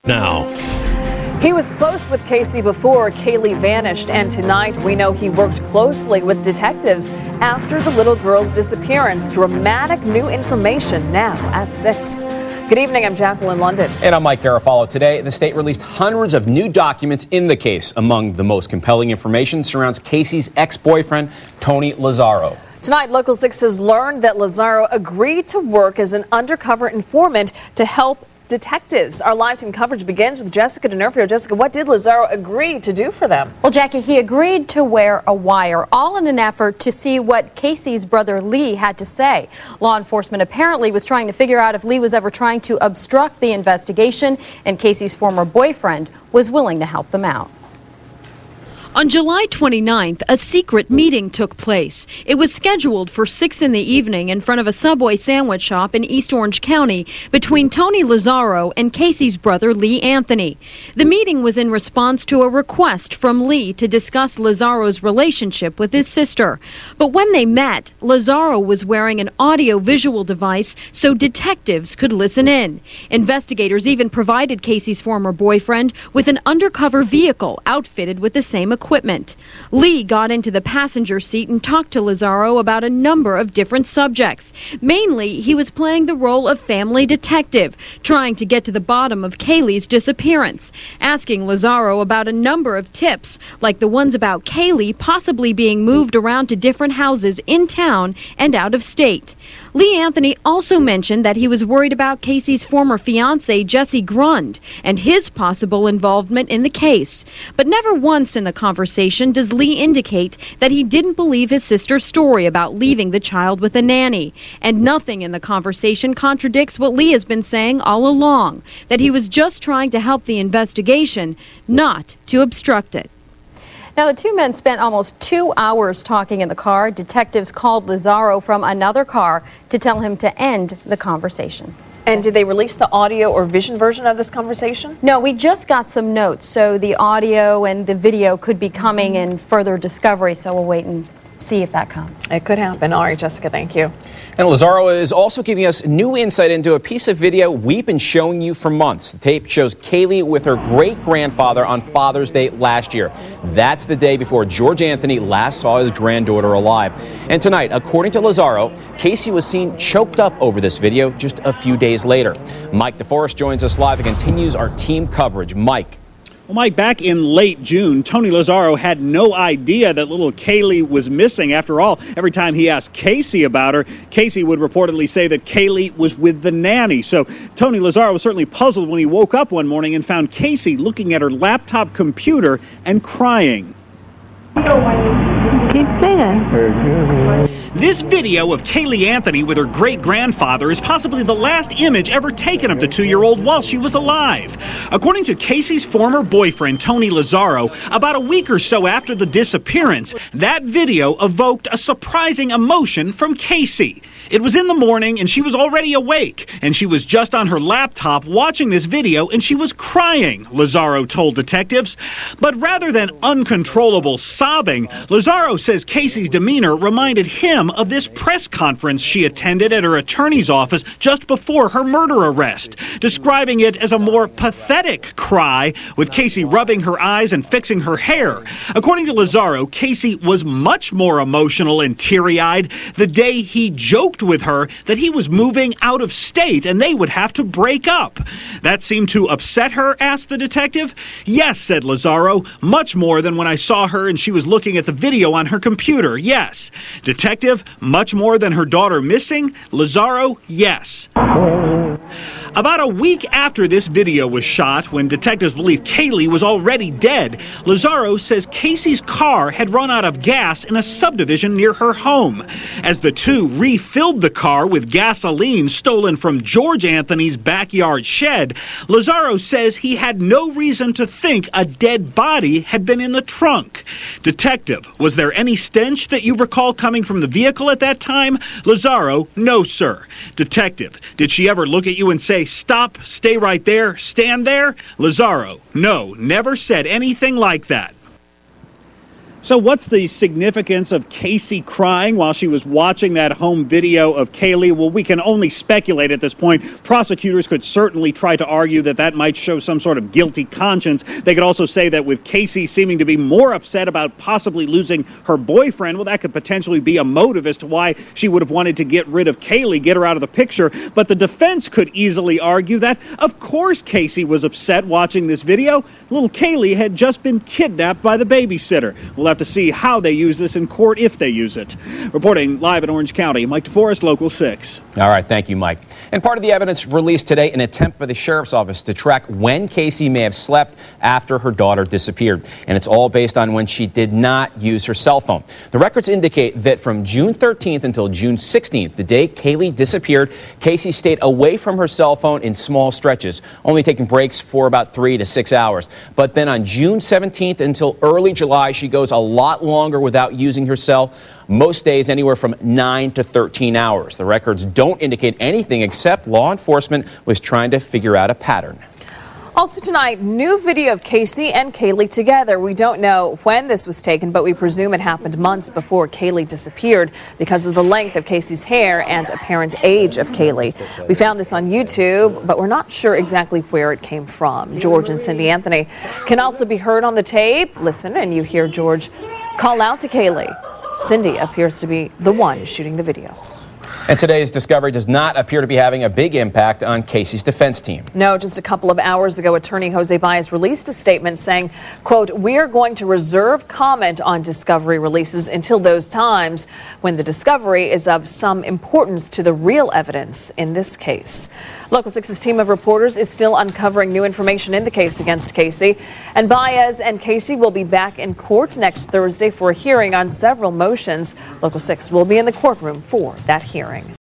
Now. He was close with Casey before Kaylee vanished, and tonight we know he worked closely with detectives after the little girl's disappearance. Dramatic new information now at 6. Good evening, I'm Jacqueline London. And I'm Mike Garofalo. Today, the state released hundreds of new documents in the case. Among the most compelling information surrounds Casey's ex-boyfriend, Tony Lazzaro. Tonight, Local 6 has learned that Lazzaro agreed to work as an undercover informant to help detectives. Our live team coverage begins with Jessica DeNerfio. Jessica, what did Lazzaro agree to do for them? Well, Jackie, he agreed to wear a wire, all in an effort to see what Casey's brother Lee had to say. Law enforcement apparently was trying to figure out if Lee was ever trying to obstruct the investigation, and Casey's former boyfriend was willing to help them out. On July 29th, a secret meeting took place. It was scheduled for 6 in the evening in front of a Subway sandwich shop in East Orange County between Tony Lazzaro and Casey's brother Lee Anthony. The meeting was in response to a request from Lee to discuss Lazzaro's relationship with his sister. But when they met, Lazzaro was wearing an audio-visual device so detectives could listen in. Investigators even provided Casey's former boyfriend with an undercover vehicle outfitted with the same equipment. Lee got into the passenger seat and talked to Lazzaro about a number of different subjects. Mainly, he was playing the role of family detective, trying to get to the bottom of Kaylee's disappearance, asking Lazzaro about a number of tips, like the ones about Kaylee possibly being moved around to different houses in town and out of state. Lee Anthony also mentioned that he was worried about Casey's former fiancée, Jesse Grund, and his possible involvement in the case. But never once in the conversation does Lee indicate that he didn't believe his sister's story about leaving the child with a nanny. And nothing in the conversation contradicts what Lee has been saying all along, that he was just trying to help the investigation, not to obstruct it. Now, the two men spent almost 2 hours talking in the car. Detectives called Lazzaro from another car to tell him to end the conversation. And did they release the audio or vision version of this conversation? No, we just got some notes, so the audio and the video could be coming in further discovery, so we'll wait and see if that comes. It could happen. All right, Jessica, thank you. And Lazzaro is also giving us new insight into a piece of video we've been showing you for months. The tape shows Kaylee with her great-grandfather on Father's Day last year. That's the day before George Anthony last saw his granddaughter alive. And tonight, according to Lazzaro, Casey was seen choked up over this video just a few days later. Mike DeForest joins us live and continues our team coverage. Mike. Well, Mike, back in late June, Tony Lazzaro had no idea that little Kaylee was missing. After all, every time he asked Casey about her, Casey would reportedly say that Kaylee was with the nanny. So Tony Lazzaro was certainly puzzled when he woke up one morning and found Casey looking at her laptop computer and crying. Keep singing. This video of Kaylee Anthony with her great-grandfather is possibly the last image ever taken of the 2-year-old while she was alive. According to Casey's former boyfriend, Tony Lazzaro, about a week or so after the disappearance, that video evoked a surprising emotion from Casey. It was in the morning, and she was already awake, and she was just on her laptop watching this video, and she was crying, Lazzaro told detectives. But rather than uncontrollable sobbing, Lazzaro says Casey's demeanor reminded him of this press conference she attended at her attorney's office just before her murder arrest, describing it as a more pathetic cry, with Casey rubbing her eyes and fixing her hair. According to Lazzaro, Casey was much more emotional and teary-eyed the day he joked with her that he was moving out of state and they would have to break up. That seemed to upset her, asked the detective. Yes, said Lazzaro, much more than when I saw her and she was looking at the video on her computer. Yes. Detective, much more than her daughter missing? Lazzaro, yes. About a week after this video was shot, when detectives believe Kaylee was already dead, Lazzaro says Casey's car had run out of gas in a subdivision near her home. As the two refilled the car with gasoline stolen from George Anthony's backyard shed, Lazzaro says he had no reason to think a dead body had been in the trunk. Detective, was there any stench that you recall coming from the vehicle at that time? Lazzaro, no, sir. Detective, did she ever look at you and say, stop, stay right there, stand there? Lazzaro, no, never said anything like that. So what's the significance of Casey crying while she was watching that home video of Kaylee? Well, we can only speculate at this point. Prosecutors could certainly try to argue that that might show some sort of guilty conscience. They could also say that with Casey seeming to be more upset about possibly losing her boyfriend, well, that could potentially be a motive as to why she would have wanted to get rid of Kaylee, get her out of the picture. But the defense could easily argue that, of course, Casey was upset watching this video. Little Kaylee had just been kidnapped by the babysitter. We'll have to see how they use this in court if they use it. Reporting live in Orange County, Mike DeForest, Local 6. All right, thank you, Mike. And part of the evidence released today, an attempt by the sheriff's office to track when Casey may have slept after her daughter disappeared. And it's all based on when she did not use her cell phone. The records indicate that from June 13th until June 16th, the day Kaylee disappeared, Casey stayed away from her cell phone in small stretches, only taking breaks for about 3 to 6 hours. But then on June 17th until early July, she goes a lot longer without using her cell. Most days anywhere from 9 to 13 hours. The records don't indicate anything except law enforcement was trying to figure out a pattern. Also tonight, new video of Casey and Kaylee together. We don't know when this was taken, but we presume it happened months before Kaylee disappeared because of the length of Casey's hair and apparent age of Kaylee. We found this on YouTube, but we're not sure exactly where it came from. George and Cindy Anthony can also be heard on the tape. Listen, and you hear George call out to Kaylee. Cindy appears to be the one shooting the video. And today's discovery does not appear to be having a big impact on Casey's defense team. No, just a couple of hours ago, attorney Jose Baez released a statement saying, quote, "We are going to reserve comment on discovery releases until those times when the discovery is of some importance to the real evidence in this case." Local 6's team of reporters is still uncovering new information in the case against Casey. And Baez and Casey will be back in court next Thursday for a hearing on several motions. Local 6 will be in the courtroom for that hearing.